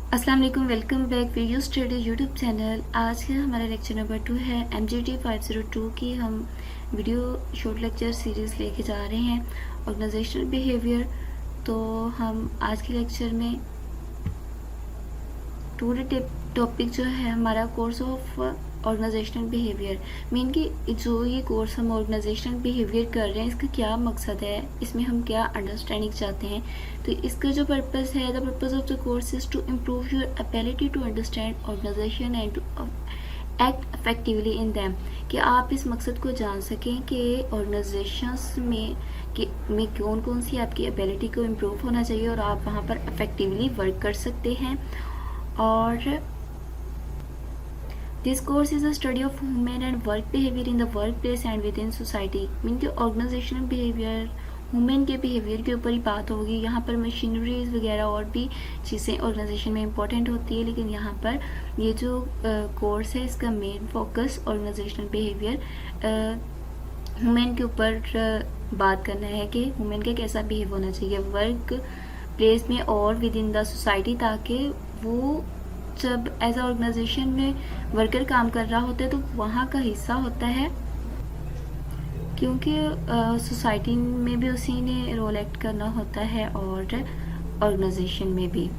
अस्सलाम वालेकुम, welcome back video study YouTube channel. आज का हमारा लेक्चर नंबर 2 है MGT 502 की। हम वीडियो शॉर्ट लेक्चर सीरीज़ लेके जा रहे हैं ऑर्गेनाइजेशनल बिहेवियर। तो हम आज के लेक्चर में टूडे टॉपिक जो है हमारा course of organisational behaviour. Mean कि जो ये कोर्स हम ऑर्गेनाइजेशनल बिहेवियर कर रहे हैं, इसका क्या मकसद है, इसमें हम क्या अंडरस्टैंडिंग चाहते हैं। तो इसका जो पर्पस है, the purpose of the course is to improve your ability to understand organisation and to act effectively in them. कि आप इस मकसद को जान सकें कि ऑर्गेनाइजेशंस में कौन कौन सी आपकी एबिलिटी को इम्प्रूव होना चाहिए और आप वहाँ पर इफेक्टिवली वर्क कर सकते हैं। और this course is a study of human and work behaviour in the work place and with in society. Mean कि ऑर्गेनाइजेशनल बिहेवियर, ह्यूमन के बिहेवियर के ऊपर ही बात होगी। यहाँ पर मशीनरीज वगैरह और भी चीज़ें ऑर्गेनाइजेशन में इंपॉर्टेंट होती है, लेकिन यहाँ पर ये जो कोर्स है इसका main focus organisational behaviour human के ऊपर बात करना है कि ह्यूमन का कैसा बिहेव होना चाहिए वर्क प्लेस में और विद इन द सोसाइटी, ताकि वो जब एज अ ऑर्गेनाइजेशन में वर्कर काम कर रहा होता है तो वहाँ का हिस्सा होता है, क्योंकि सोसाइटी में भी उसी ने रोल एक्ट करना होता है और ऑर्गेनाइजेशन में भी।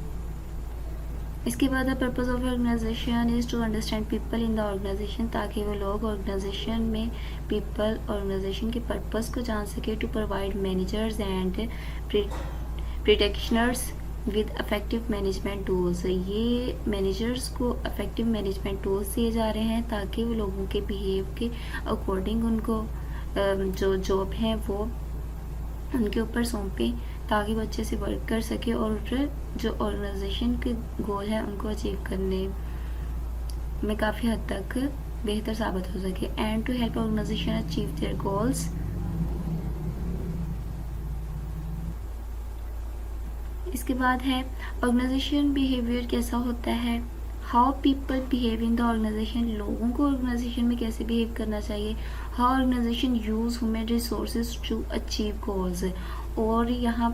इसके बाद the purpose of organisation is to understand people in the organisation, ताकि वो लोग ऑर्गेनाइजेशन में पीपल ऑर्गेनाइजेशन के पर्पस को जान सके। To provide managers and practitioners with effective management tools. ये मैनेजर्स को अफेक्टिव मैनेजमेंट टूल्स दिए जा रहे हैं ताकि वो लोगों के बिहेव के अकॉर्डिंग उनको जो जॉब है वो उनके ऊपर सौंपें, ताकि वो अच्छे से वर्क कर सके और जो ऑर्गेनाइजेशन के गोल है उनको अचीव करने में काफ़ी हद तक बेहतर साबित हो सके। And to help organisation achieve their goals. इसके बाद है ऑर्गेनाइजेशन बिहेवियर कैसा होता है। How people behave in the organisation, लोगों को ऑर्गेनाइजेशन में कैसे बिहेव करना चाहिए। How organisation use human resources to achieve goals. और यहाँ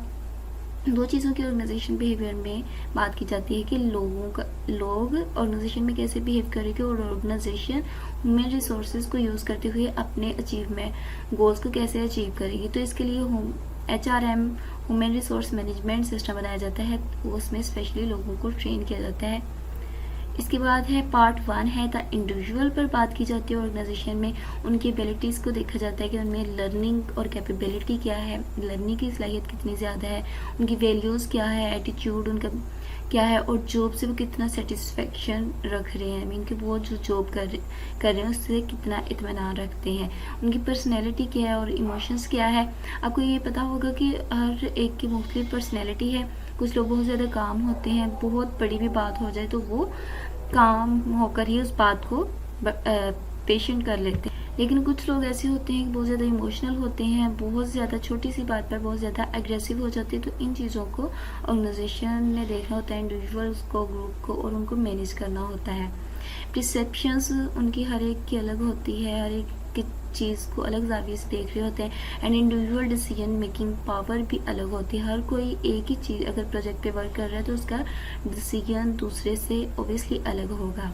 दो चीज़ों की ऑर्गेनाइजेशन बिहेवियर में बात की जाती है कि लोग ऑर्गेनाइजेशन में कैसे बिहेव करेंगे और ऑर्गेनाइजेशन ह्यूमन रिसोर्सेज को यूज़ करते हुए अपने अचीवमेंट गोल्स को कैसे अचीव करेगी। तो इसके लिए HRM human resource management system बनाया जाता है, उसमें स्पेशली लोगों को ट्रेन किया जाता है। इसके बाद है पार्ट 1 है द इंडिविजुअल पर बात की जाती है। ऑर्गेनाइजेशन में उनकी एबिलिटीज़ को देखा जाता है कि उनमें लर्निंग और कैपेबिलिटी क्या है, लर्निंग की सलाहियत कितनी ज़्यादा है, उनकी वैल्यूज़ क्या है, एटीट्यूड उनका क्या है और जॉब से वो कितना सेटिस्फेक्शन रख रहे हैं। मीन कि वो जो जॉब कर रहे हैं उससे कितना इत्मीनान रखते हैं, उनकी पर्सनैलिटी क्या है और इमोशंस क्या है। आपको ये पता होगा कि हर एक की मुख्तलिफ पर्सनैलिटी है। कुछ लोग बहुत ज़्यादा काम होते हैं, बहुत बड़ी भी बात हो जाए तो वो काम होकर ही उस बात को पेशेंट कर लेते हैं। लेकिन कुछ लोग ऐसे होते हैं कि बहुत ज़्यादा इमोशनल होते हैं, बहुत ज़्यादा छोटी सी बात पर बहुत ज़्यादा एग्रेसिव हो जाते हैं। तो इन चीज़ों को ऑर्गेनाइजेशन ने देखना होता है, इंडिविजुअल्स को, ग्रुप को, और उनको मैनेज करना होता है। परसेप्शंस उनकी हर एक की अलग होती है, हर एक की चीज़ को अलग जाविये से देख रहे होते हैं। And individual decision making power भी अलग होती है। हर कोई एक ही चीज़ अगर प्रोजेक्ट पे वर्क कर रहा है तो उसका डिसीजन दूसरे से ओबियसली अलग होगा।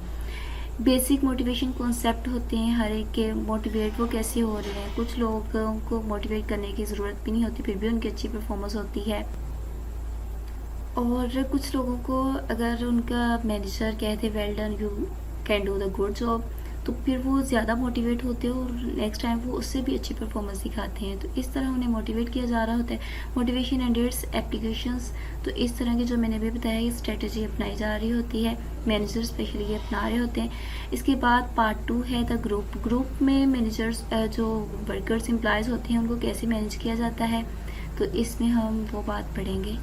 बेसिक मोटिवेशन कॉन्सेप्ट होते हैं हर एक के, मोटिवेट वो कैसे हो रहे हैं। कुछ लोगों को मोटिवेट करने की ज़रूरत भी नहीं होती, फिर भी उनकी अच्छी परफॉर्मेंस होती है। और कुछ लोगों को अगर उनका मैनेजर कहते well done, you can do the good job, तो फिर वो ज़्यादा मोटिवेट होते हैं और नेक्स्ट टाइम वो उससे भी अच्छी परफॉर्मेंस दिखाते हैं। तो इस तरह उन्हें मोटिवेट किया जा रहा होता है। मोटिवेशन एंड इट्स एप्लीकेशंस, तो इस तरह की जो मैंने अभी बताया ये स्ट्रेटजी अपनाई जा रही होती है, मैनेजर स्पेशली ये अपना रहे होते हैं। इसके बाद पार्ट 2 है द ग्रुप में मैनेजर्स जो वर्कर्स एम्प्लॉयज़ होते हैं उनको कैसे मैनेज किया जाता है, तो इसमें हम वो बात पढ़ेंगे।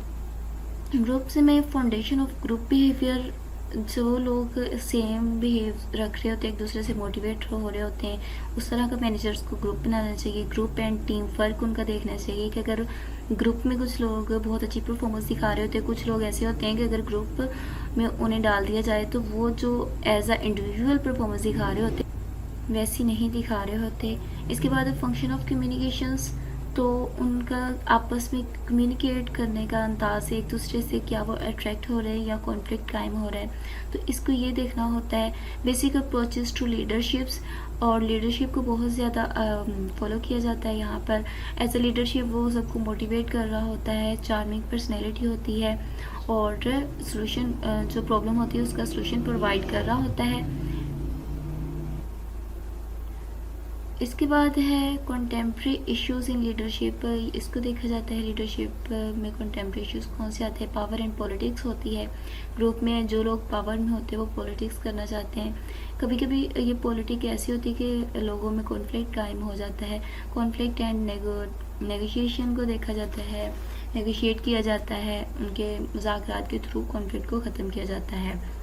ग्रुप से में फाउंडेशन ऑफ ग्रुप बिहेवियर, जो लोग सेम बिहेव रख रहे होते हैं, एक दूसरे से मोटिवेट हो रहे होते हैं, उस तरह का मैनेजर्स को ग्रुप बनाना चाहिए। ग्रुप एंड टीम वर्क उनका देखना चाहिए कि अगर ग्रुप में कुछ लोग बहुत अच्छी परफॉर्मेंस दिखा रहे होते हैं, कुछ लोग ऐसे होते हैं कि अगर ग्रुप में उन्हें डाल दिया जाए तो वो जो एज अ इंडिविजुअल परफॉर्मेंस दिखा रहे होते वैसी नहीं दिखा रहे होते। इसके बाद फंक्शन ऑफ कम्युनिकेशंस, तो उनका आपस में कम्युनिकेट करने का अंदाज़ एक दूसरे से क्या वो अट्रैक्ट हो रहे हैं या कॉन्फ्लिक्ट कायम हो रहा है, तो इसको ये देखना होता है। बेसिक अप्रोचेस टू लीडरशिप्स, और लीडरशिप को बहुत ज़्यादा फॉलो किया जाता है यहाँ पर। एज अ लीडरशिप वो सबको मोटिवेट कर रहा होता है, चार्मिंग पर्सनैलिटी होती है, और सोल्यूशन जो प्रॉब्लम होती है उसका सोल्यूशन प्रोवाइड कर रहा होता है। इसके बाद है कंटेम्प्रेरी इश्यूज़ इन लीडरशिप। इसको देखा जाता है लीडरशिप में कंटेम्प्रेरी इश्यूज़ कौन से आते हैं। पावर एंड पॉलिटिक्स होती है। ग्रुप में जो लोग पावर में होते हैं वो पॉलिटिक्स करना चाहते हैं। कभी कभी ये पॉलिटिक्स ऐसी होती है कि लोगों में कॉन्फ्लिक्ट कायम हो जाता है। कॉन्फ्लिक्ट एंड नेगोशिएशन को देखा जाता है, नेगोशिएट किया जाता है, उनके मुज़ाकरात के थ्रू कॉन्फ्लिक्ट को ख़त्म किया जाता है।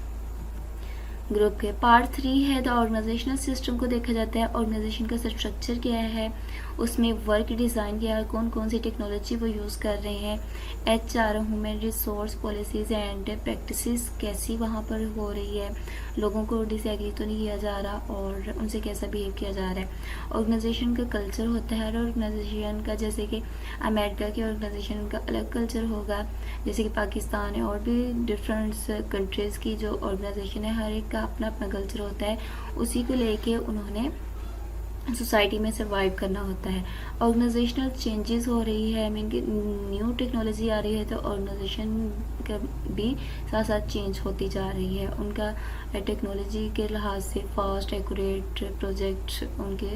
ग्रुप के पार्ट 3 है द ऑर्गेनाइजेशनल सिस्टम को देखा जाता है। ऑर्गेनाइजेशन का स्ट्रक्चर क्या है, उसमें वर्क डिज़ाइन क्या है, कौन कौन सी टेक्नोलॉजी वो यूज़ कर रहे हैं, HR human resource policies and practices कैसी वहाँ पर हो रही है, लोगों को डिसएग्री तो नहीं किया जा रहा और उनसे कैसा बिहेव किया जा रहा है। ऑर्गेनाइजेशन का कल्चर होता है हर ऑर्गेनाइजेशन का, जैसे कि अमेरिका की ऑर्गेनाइजेशन का अलग कल्चर होगा, जैसे कि पाकिस्तान है, और भी डिफरेंट कंट्रीज़ की जो ऑर्गेनाइजेशन है हर एक का अपना अपना कल्चर होता है। उसी को लेके उन्होंने सोसाइटी में सर्वाइव करना होता है। ऑर्गेनाइजेशनल चेंजेस हो रही है, मीन कि न्यू टेक्नोलॉजी आ रही है, तो ऑर्गेनाइजेशन का भी साथ साथ चेंज होती जा रही है। उनका टेक्नोलॉजी के लिहाज से फास्ट एक्यूरेट प्रोजेक्ट, उनके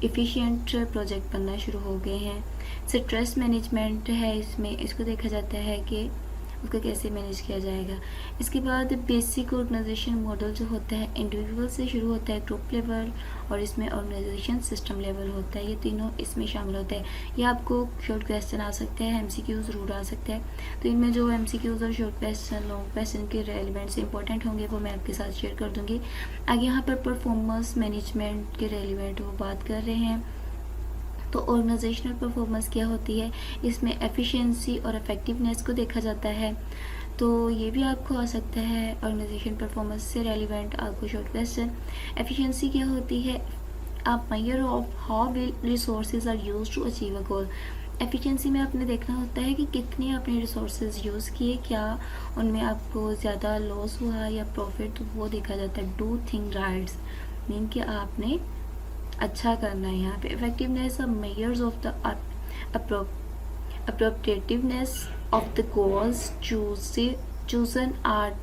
एफिशिएंट प्रोजेक्ट बनना शुरू हो गए हैं। स्ट्रेस मैनेजमेंट है इसमें, इसको देखा जाता है कि उसको कैसे मैनेज किया जाएगा। इसके बाद बेसिक ऑर्गेनाइजेशन मॉडल जो होता है इंडिविजुअल से शुरू होता है, ग्रुप लेवल, और इसमें ऑर्गेनाइजेशन सिस्टम लेवल होता है। ये तीनों इसमें शामिल होते हैं। ये आपको शॉर्ट क्वेश्चन आ सकते हैं, MCQ ज़रूर आ सकते हैं। तो इनमें जो MCQs और शॉर्ट क्वेश्चन लॉन्ग क्वेश्चन के रेलिवेंट से इंपॉर्टेंट होंगे वो मैं आपके साथ शेयर कर दूँगी। आगे यहाँ पर परफॉर्मेंस मैनेजमेंट के रेलिवेंट वो बात कर रहे हैं। तो ऑर्गेनाइजेशनल परफॉर्मेंस क्या होती है, इसमें एफिशिएंसी और इफेक्टिवनेस को देखा जाता है। तो ये भी आपको आ सकता है ऑर्गेनाइजेशन परफॉर्मेंस से रेलिवेंट आपको शॉर्ट क्वेश्चन। एफिशिएंसी क्या होती है, आप measure of how will resources are used to achieve a goal. Efficiency में आपने देखना होता है कि कितने आपने रिसोर्सेज यूज़ किए, क्या उनमें आपको ज़्यादा लॉस हुआ या प्रॉफिट, तो वो देखा जाता है। डू थिंग राइट्स मीन कि आपने अच्छा करना है। यहाँ पे effectiveness of measures of the appropriateness of the goals chosen are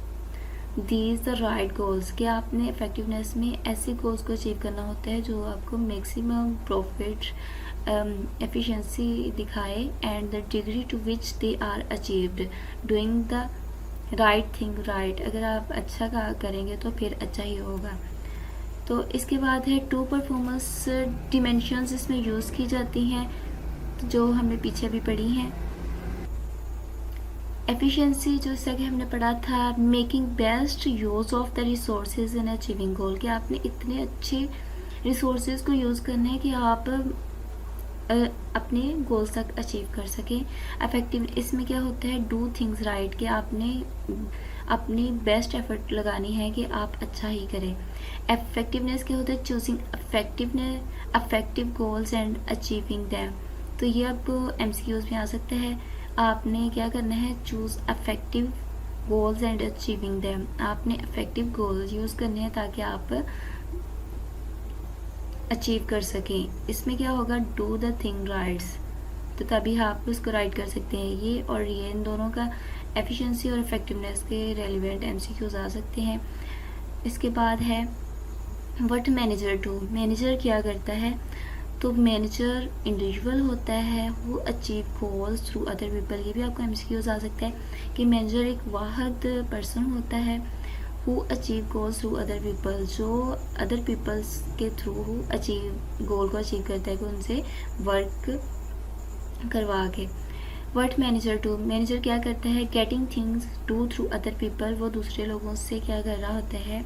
these the right goals, कि आपने इफेक्टिवनेस में ऐसे गोल्स को अचीव करना होता है जो आपको मैक्सिमम प्रॉफिट एफिशिएंसी दिखाए, and the degree to which they are achieved doing the right thing right. अगर आप अच्छा करेंगे तो फिर अच्छा ही होगा। तो इसके बाद है 2 परफॉर्मेंस डिमेंशंस इसमें यूज़ की जाती हैं, जो हमने पीछे भी पढ़ी हैं। एफिशिएंसी जो इससे आगे हमने पढ़ा था, making best use of the resources in achieving goal, कि आपने इतने अच्छे रिसोर्सेज को यूज़ करना है कि आप अपने गोल्स तक अचीव कर सकें। इफेक्टिव इसमें क्या होता है, डू थिंग्स राइट, कि आपने अपनी बेस्ट एफर्ट लगानी है कि आप अच्छा ही करें। इफेक्टिवनेस क्या होता है, choosing effective goals and achieving them. तो ये आपको MCQs में आ सकता है। आपने क्या करना है, choose effective goals and achieving them. आपने इफेक्टिव गोल्स यूज़ करने हैं ताकि आप अचीव कर सकें। इसमें क्या होगा, डू द थिंग राइट्स, तो तभी आप उसको राइट कर सकते हैं। ये और ये इन दोनों का एफिशिएंसी और इफेक्टिवनेस के रेलिवेंट MCQs आ सकते हैं। इसके बाद है व्हाट मैनेजर डू, मैनेजर क्या करता है। तो मैनेजर इंडिविजुअल होता है who achieve goals through other people. ये भी आपको MCQs आ सकता है कि मैनेजर एक वाहिद पर्सन होता है who achieve goals through other people, जो अदर पीपल्स के थ्रू अचीव गोल को अचीव करता है, कि उनसे वर्क करवा के। व्हाट मैनेजर डू, मैनेजर क्या करता है, getting things do through other people, वो दूसरे लोगों से क्या कर रहा होता है,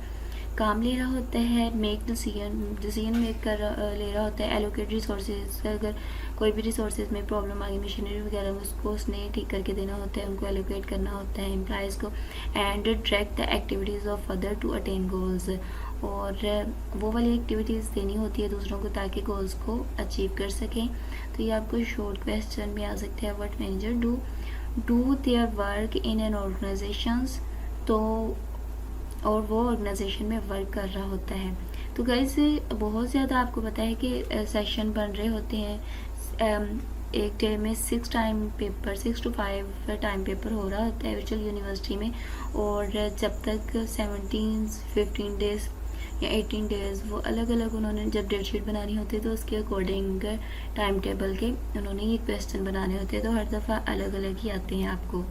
काम ले रहा होता है। मेक डिसीजन मेक कर ले रहा होता है। एलोकेट रिसोर्सेज, अगर कोई भी रिसोर्सेज में प्रॉब्लम आ गई, मशीनरी वगैरह में, उसको उसने ठीक करके देना होता है, उनको एलोकेट करना होता है एम्प्लॉयज़ को। And direct the activities of other to attain goals, और वो वाली एक्टिविटीज़ देनी होती है दूसरों को ताकि गोल्स को अचीव कर सकें। तो ये आपको शॉर्ट क्वेश्चन भी आ सकते हैं। What manager do their work in an organisations, तो और वो ऑर्गेनाइजेशन में वर्क कर रहा होता है। तो गाइस बहुत ज़्यादा आपको पता है कि सेशन बन रहे होते हैं। एक डे में 6 to 5 टाइम पेपर हो रहा होता है वर्चुअल यूनिवर्सिटी में, और जब तक 15 डेज़ या 18 डेज़ वो अलग अलग उन्होंने जब डेट शीट बनानी होती है तो उसके अकॉर्डिंग टाइम टेबल के उन्होंने ये क्वेश्चन बनाने होते हैं, तो हर दफ़ा अलग अलग ही आते हैं आपको।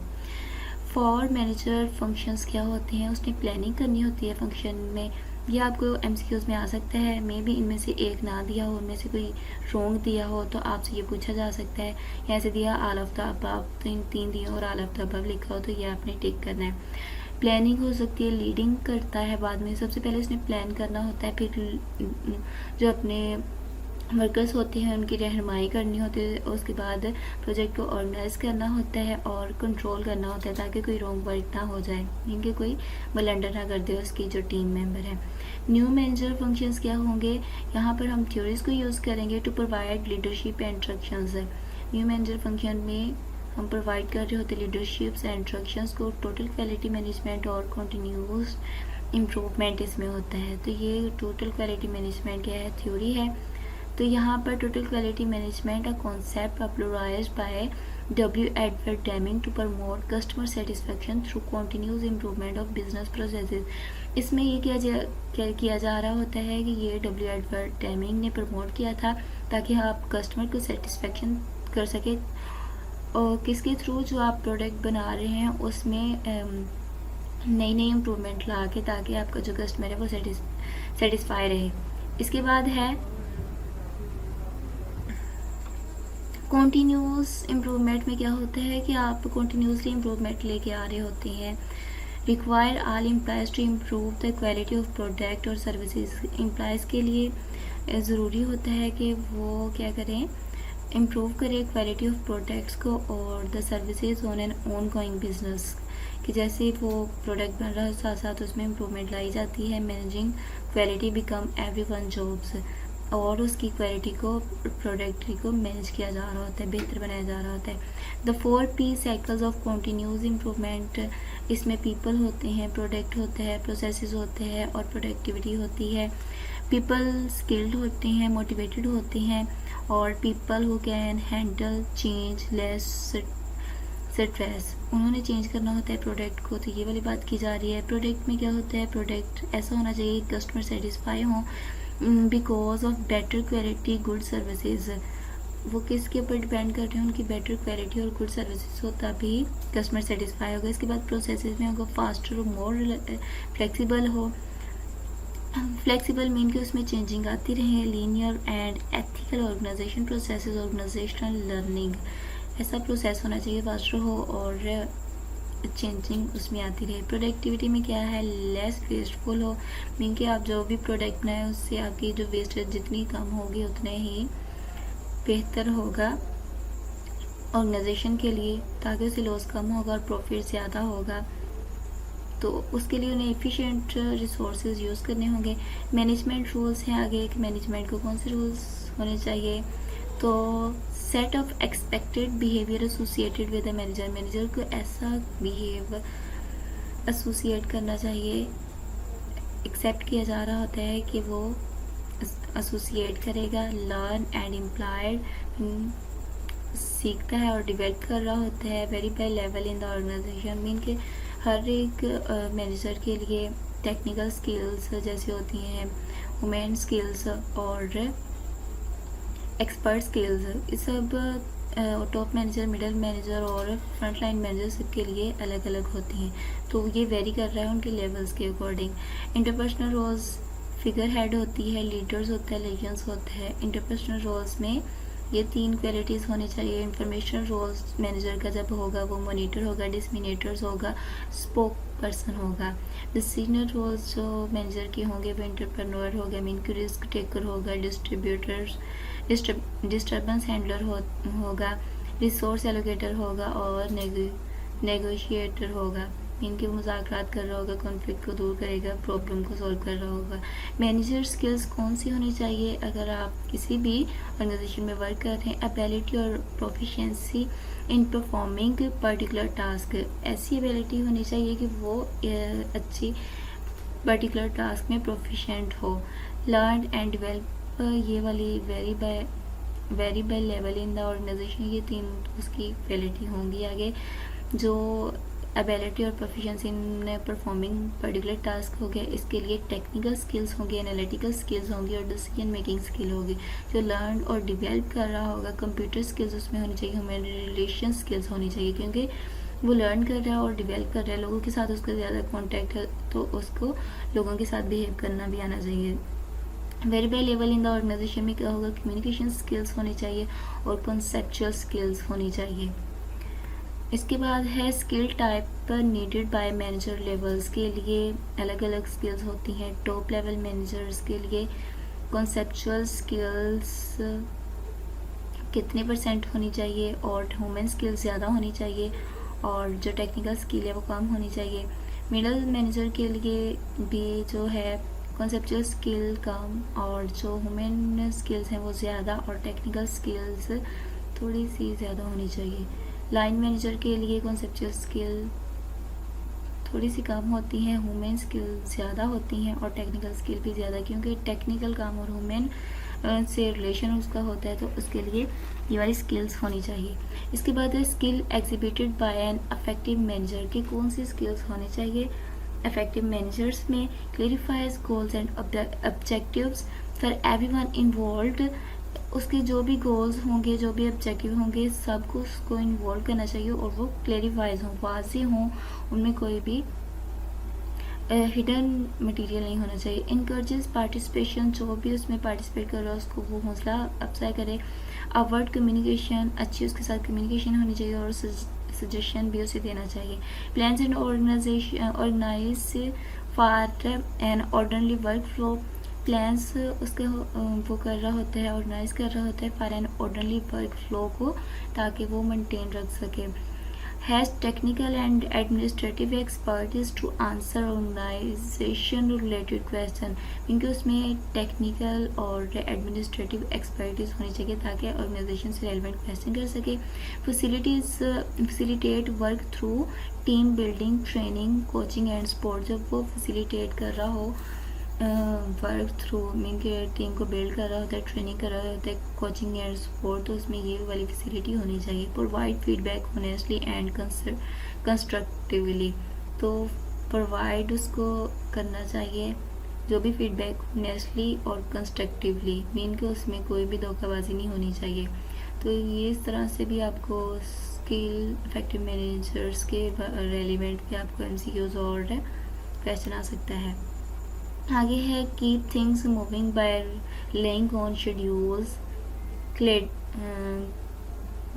फॉर मैनेजर फंक्शंस क्या होते हैं, उसने प्लानिंग करनी होती है फंक्शन में। ये आपको एमसीक्यूज़ में आ सकता है, मे बी इनमें से एक ना दिया हो, उनमें से कोई रॉन्ग दिया हो तो आपसे ये पूछा जा सकता है। या ऐसे दिया ऑल ऑफ द अबव, तो इन 3 दिए और ऑल ऑफ द अबव लिखा हो तो ये आपने टिक करना है। प्लानिंग हो सकती है, लीडिंग करता है बाद में, सबसे पहले इसने प्लान करना होता है, फिर जो अपने वर्कर्स होते हैं उनकी रहनुमाई करनी होती है, उसके बाद प्रोजेक्ट को ऑर्गेनाइज करना होता है और कंट्रोल करना होता है ताकि कोई रॉन्ग वर्क ना हो जाए, इनके कोई ब्लंडर ना कर दे उसकी जो टीम मेंबर है। न्यू मैनेजर फंक्शंस क्या होंगे, यहाँ पर हम थ्योरीज को यूज़ करेंगे to provide leadership and instructions. New manager function में हम प्रोवाइड कर रहे होते लीडरशिप्स एंड इंस्ट्रक्शंस को, टोटल क्वालिटी मैनेजमेंट और कंटिन्यूस इम्प्रूवमेंट इसमें होता है। तो ये टोटल क्वालिटी मैनेजमेंट क्या है, थ्योरी है। तो यहाँ पर total quality management a concept popularised by W. Edward Deming to promote customer satisfaction through continuous improvement of business processes। इसमें ये क्या किया जा रहा होता है कि ये W. Edward Deming ने प्रमोट किया था ताकि आप कस्टमर को सेटिस्फेक्शन कर सके, और किसके थ्रू, जो आप प्रोडक्ट बना रहे हैं उसमें नई नई इम्प्रूवमेंट ला के, ताकि आपका जो कस्टमर है वो सेटिस्फाई रहे। इसके बाद है कॉन्टीन्यूस इम्प्रूवमेंट में क्या होता है कि आप कॉन्टीन्यूसली इम्प्रूवमेंट लेके आ रहे होते हैं। Require all employees to improve the quality of product और सर्विसेज। एम्प्लॉयज़ के लिए ज़रूरी होता है कि वो क्या करें, इम्प्रूव करें क्वालिटी ऑफ प्रोडक्ट्स को और the services on an on going business, कि जैसे वो प्रोडक्ट बन रहा है साथ साथ उसमें इम्प्रूवमेंट लाई जाती है। Managing quality become everyone jobs, और उसकी क्वालिटी को, प्रोडक्ट को मैनेज किया जा रहा होता है, बेहतर बनाया जा रहा होता है। The 4 P cycles of continuous improvement, इसमें पीपल होते हैं, प्रोडक्ट होते हैं, प्रोसेसेस होते हैं और प्रोडक्टिविटी होती है। पीपल स्किल्ड होते हैं, मोटिवेटेड होते हैं, और people who can handle change less stress, उन्होंने चेंज करना होता है प्रोडक्ट को। तो ये वाली बात की जा रही है। प्रोडक्ट में क्या होता है, प्रोडक्ट ऐसा होना चाहिए कस्टमर सेटिस्फाई हो because of better quality good services. वो किसके ऊपर डिपेंड कर रहे हैं, उनकी बेटर क्वालिटी और गुड सर्विसेज हो तभी कस्टमर सेटिस्फाई होगा। इसके बाद प्रोसेसेस में होगा फास्टर और मोर फ्लेक्सिबल हो। फ्लेक्सिबल मीन कि उसमें चेंजिंग आती रहे। Linear and ethical organisation processes, organisational learning, ऐसा प्रोसेस होना चाहिए फास्टर हो और चेंजिंग उसमें आती रहे। प्रोडक्टिविटी में क्या है, लेस वेस्टफुल हो, मीन कि आप जो भी प्रोडक्ट बनाए उससे आपकी जो वेस्टेज जितनी कम होगी उतने ही बेहतर होगा ऑर्गेनाइजेशन के लिए, ताकि उससे लॉस कम होगा और प्रॉफिट ज़्यादा होगा। तो उसके लिए उन्हें एफिशिएंट रिसोर्सेज यूज़ करने होंगे। मैनेजमेंट रूल्स हैं आगे कि मैनेजमेंट को कौन से रूल्स होने चाहिए, तो set of expected behaviour associated with the manager, manager को ऐसा बिहेव एसोसिएट करना चाहिए, एक्सेप्ट किया जा रहा होता है कि वो एसोसिएट करेगा। लर्न एंड इम्प्लाइड, सीखता है और डिवेल्प कर रहा होता है। Vary by level in the organisation, mean के हर एक मैनेजर के लिए टेक्निकल स्किल्स जैसी होती हैं, ह्यूमन स्किल्स और एक्सपर्ट स्किल्स, इस सब टॉप मैनेजर, मिडिल मैनेजर और फ्रंट लाइन मैनेजर सबके लिए अलग अलग होती हैं। तो ये वेरी कर रहा है उनके लेवल्स के according. Interpersonal roles, figurehead होती है, लीडर्स होता है, लेजेंड्स होता है। इंटरपर्सनल रोल्स में ये 3 क्वालिटीज़ होनी चाहिए। इंफॉर्मेशनल रोल्स मैनेजर का जब होगा वो मॉनिटर होगा, डिसमिनेटर्स होगा, स्पोक पर्सन होगा। डिसीजनर रोल्स जो मैनेजर के होंगे वो एंटरप्रेन्योर होगा, मीन कि रिस्क टेकर होगा, डिस्टर्बेंस हैंडलर होगा, रिसोर्स एलोकेटर होगा और नेगोशिएटर होगा। मीन कि वो मुज़ाकरात कर रहा होगा, कॉन्फ्लिक्ट को दूर करेगा, प्रॉब्लम को सॉल्व कर रहा होगा। मैनेजर स्किल्स कौन सी होनी चाहिए अगर आप किसी भी ऑर्गेनाइजेशन में वर्क कर रहे हैं? एबिलिटी और proficiency in performing particular task, ऐसी एबिलिटी होनी चाहिए कि वो अच्छी पर्टिकुलर टास्क में प्रोफिशिएंट हो। लर्न एंड डेवलप, ये वाली variable level in the organisation, ये 3 उसकी एबिलिटी होंगी आगे। जो एबिलिटी और proficiency in performing particular task हो गया, इसके लिए टेक्निकल स्किल्स होंगी, एनालिटिकल स्किल्स होंगी और डिसीजन मेकिंग स्किल होगी। जो लर्न और डेवलप कर रहा होगा, कंप्यूटर स्किल्स उसमें होनी चाहिए, ह्यूमन रिलेशन स्किल्स होनी चाहिए, क्योंकि वो लर्न कर रहा है और डेवलप कर रहा है, लोगों के साथ उसका ज़्यादा कॉन्टैक्ट है, तो उसको लोगों के साथ बिहेव करना भी आना चाहिए। Variable level in the organisation में क्या होगा? कम्युनिकेशन स्किल्स होनी चाहिए और कॉन्सेप्चुअल स्किल्स होनी चाहिए। इसके बाद है skill type needed bye manager levels, के लिए अलग अलग स्किल्स होती हैं। टॉप लेवल मैनेजर्स के लिए कॉन्सेप्चुअल स्किल्स कितने % होनी चाहिए और ह्यूमन स्किल्स ज़्यादा होनी चाहिए और जो टेक्निकल स्किल है वो कम होनी चाहिए। मिडल मैनेजर के लिए भी जो है कॉन्सेप्चुअल स्किल कम और जो ह्यूमन स्किल्स हैं वो ज़्यादा और टेक्निकल स्किल्स थोड़ी सी ज़्यादा होनी चाहिए। लाइन मैनेजर के लिए कॉन्सेप्चुअल स्किल थोड़ी सी कम होती हैं, ह्यूमन स्किल ज़्यादा होती हैं और टेक्निकल स्किल भी ज़्यादा, क्योंकि टेक्निकल काम और ह्यूमन से रिलेशन उसका होता है, तो उसके लिए ये वाली स्किल्स होनी चाहिए। इसके बाद है skill exhibited by an effective manager, की कौन सी स्किल्स होनी चाहिए? इफेक्टिव मैनेजर्स में clarifies goals and objectives for everyone involved, उसके जो भी गोल्स होंगे, जो भी ऑब्जेक्टिव होंगे, सबको उसको इन्वॉल्व करना चाहिए और वो क्लैरिफाइज हों, वाज़ेह हों, उनमें कोई भी हिडन मटेरियल नहीं होना चाहिए। इनकरेजेस पार्टिसिपेशन, जो भी उसमें पार्टिसिपेट कर रहा है उसको वो हौसला अफजाई करे। अवर्ड कम्युनिकेशन, अच्छी उसके साथ कम्युनिकेशन होनी चाहिए और सजेशन भी उसे देना चाहिए। Plans and organise for an orderly work flow, plans उसके वो कर रहा होता है, ऑर्गेनाइज कर रहा होता है for an orderly work flow को, ताकि वो मेंटेन रख सके। Has technical and administrative expertise to answer organisation related question, क्योंकि उसमें टेक्निकल और एडमिनिस्ट्रेटिव एक्सपर्टीज होनी चाहिए ताकि ऑर्गेनाइजेशन से रेलिवेंट क्वेश्चन कर सके। Facilitate work through team building, training, coaching and support, जब वो फैसिलिटेट कर रहा हो वर्क थ्रू मीन के टीम को बिल्ड कर रहा होता है, ट्रेनिंग कर रहा होता है, कोचिंग एंड सपोर्ट, तो उसमें ये वाली फैसिलिटी होनी चाहिए। Provide feedback honestly and constructively, तो प्रोवाइड उसको करना चाहिए जो भी फीडबैक ऑनेस्टली और कंस्ट्रक्टिवली, मीन के उसमें कोई भी धोखाबाजी नहीं होनी चाहिए। तो ये इस तरह से भी आपको स्किल इफेक्टिव मैनेजर्स के रेलिवेंट भी आपको MCQs और क्वेश्चन आ सकता है। आगे है keep things moving by laying on schedules,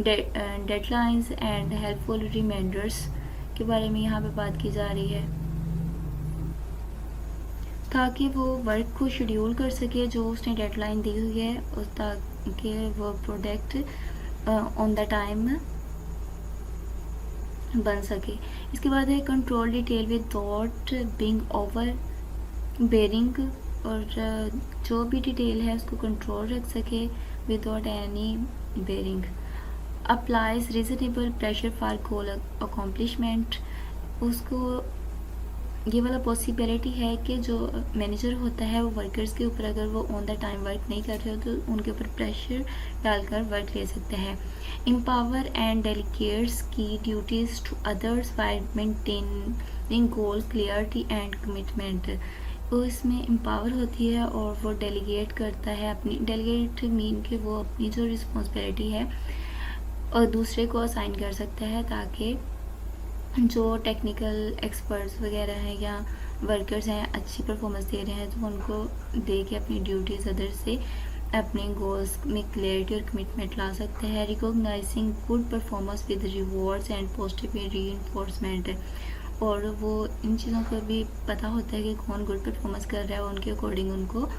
deadlines and helpful reminders के बारे में यहाँ पे बात की जा रही है, ताकि वो वर्क को शेड्यूल कर सके जो उसने डेडलाइन दी हुई है, और ताकि वो प्रोडक्ट ऑन द टाइम बन सके। इसके बाद है control detail without being overbearing, और जो भी डिटेल है उसको कंट्रोल रख सके without any bearing. Applies reasonable pressure for goal accomplishment, उसको ये वाला पॉसिबिलिटी है कि जो मैनेजर होता है वो वर्कर्स के ऊपर अगर वो ऑन द टाइम वर्क नहीं कर रहे हो तो उनके ऊपर प्रेशर डालकर वर्क ले सकते हैं। Empower and delegates key duties to others by maintaining goal clarity and commitment, वो इसमें एम्पावर होती है और वो डेलीगेट करता है अपनी, डेलीगेट मीन कि वो अपनी जो रिस्पॉन्सिबिलिटी है और दूसरे को असाइन कर सकता है, ताकि जो टेक्निकल एक्सपर्ट्स वगैरह हैं या वर्कर्स हैं अच्छी परफॉर्मेंस दे रहे हैं तो उनको दे के अपनी ड्यूटीज़ अदर से अपने गोल्स में क्लियरिटी और कमिटमेंट ला सकते हैं। Recognising good performance with rewards and positive reinforcement, और वो इन चीज़ों को भी पता होता है कि कौन गुड परफॉर्मेंस कर रहा है, उनके अकॉर्डिंग उनको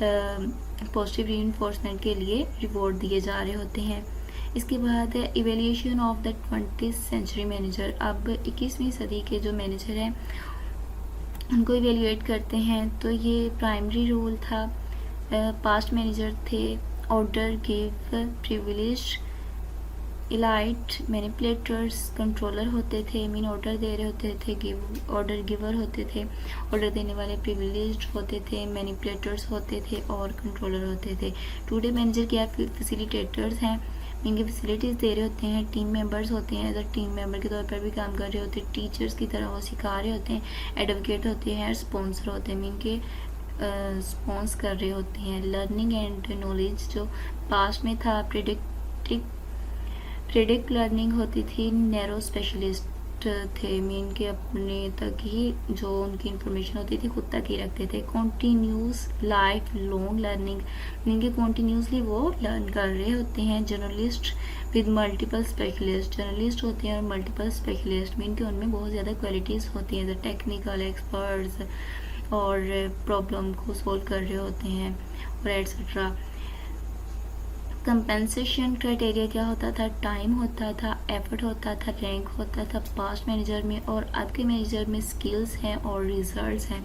पॉजिटिव रीइंफोर्समेंट के लिए रिवॉर्ड दिए जा रहे होते हैं। इसके बाद है evolution of the 20th century manager. अब 21वीं सदी के जो मैनेजर हैं उनको इवेल्यूएट करते हैं। तो ये प्राइमरी रोल था, पास्ट मैनेजर थे, order give privilege elite manipulators, controller होते थे, मीन ऑर्डर दे रहे होते थे, गिव ऑर्डर गिवर होते थे, ऑर्डर देने वाले प्रिविलेज्ड होते थे, मैनिपुलेटर्स होते थे और कंट्रोलर होते थे। टुडे मैनेजर क्या फैसिलिटेटर्स हैं, इनकी फैसिलिटीज़ दे रहे होते हैं। टीम मेंबर्स होते हैं, एज टीम मेंबर के तौर पर भी काम कर रहे होते हैं। टीचर्स की तरह वो सिखा रहे होते हैं। एडवोकेट होते हैं, स्पॉन्सर होते हैं, मीन के स्पॉन्स कर रहे होते हैं। लर्निंग एंड नॉलेज जो पास्ट में था, प्रेडिक्ट लर्निंग होती थी। नैरो स्पेशलिस्ट थे, मीन के अपने तक ही जो उनकी इंफॉर्मेशन होती थी खुद तक ही रखते थे। Continuous life long learning, mean के कॉन्टीन्यूसली वो लर्न कर रहे होते हैं। Journalist with multiple specialist, journalist होते हैं और मल्टीपल स्पेशलिस्ट, मीन के उनमें बहुत ज़्यादा क्वालिटीज़ होती हैं, टेक्निकल एक्सपर्ट्स और प्रॉब्लम को सॉल्व कर रहे होते हैं और एट्सेट्रा। कंपेंसेशन क्राइटेरिया क्या होता था, टाइम होता था, एफर्ट होता था, रैंक होता था पास्ट मैनेजर में, और अब के मैनेजर में स्किल्स हैं और रिजल्ट्स हैं।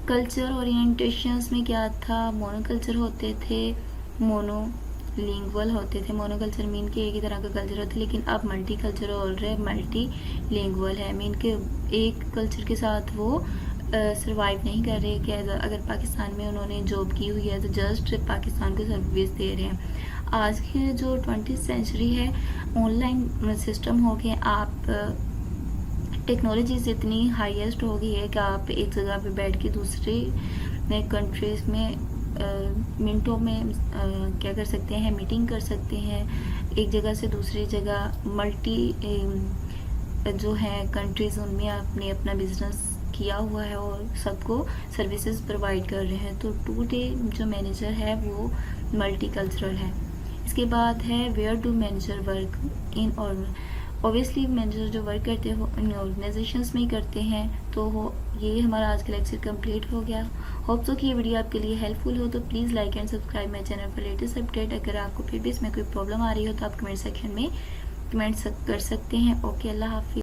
कल्चर ओरिएंटेशंस में क्या था, मोनोकल्चर होते थे, मोनोलिंगुअल होते थे। मोनोकल्चर मीन के एक ही तरह का कल्चर होता है, लेकिन अब मल्टी कल्चर और मल्टी लिंगुअल है, मीन के एक कल्चर के साथ वो सर्वाइव नहीं कर रहे कि अगर पाकिस्तान में उन्होंने जॉब की हुई है तो जस्ट पाकिस्तान को सर्विस दे रहे हैं। आज की जो 20th सेंचुरी है, ऑनलाइन सिस्टम हो गए, आप टेक्नोलॉजीज इतनी हाईएस्ट हो गई है कि आप एक जगह पे बैठ के दूसरे कंट्रीज़ में मिनटों में क्या कर सकते हैं, मीटिंग कर सकते हैं। एक जगह से दूसरी जगह मल्टी जो है कंट्रीज़, उनमें आपने अपना बिजनेस किया हुआ है और सबको सर्विसेज प्रोवाइड कर रहे हैं। तो टुडे जो मैनेजर है वो मल्टी कल्चरल है। इसके बाद है where do manager work in, और ऑब्वियसली मैनेजर जो वर्क करते हो इन ऑर्गेनाइजेशंस में ही करते हैं। तो ये हमारा आज का लेक्चर कंप्लीट हो गया। होप सो कि ये वीडियो आपके लिए हेल्पफुल हो, तो please like and subscribe my channel for latest update. अगर आपको फिर भी इसमें कोई प्रॉब्लम आ रही हो तो आप कमेंट सेक्शन में कमेंट कर सकते हैं। ओके, अल्लाह हाफिज़।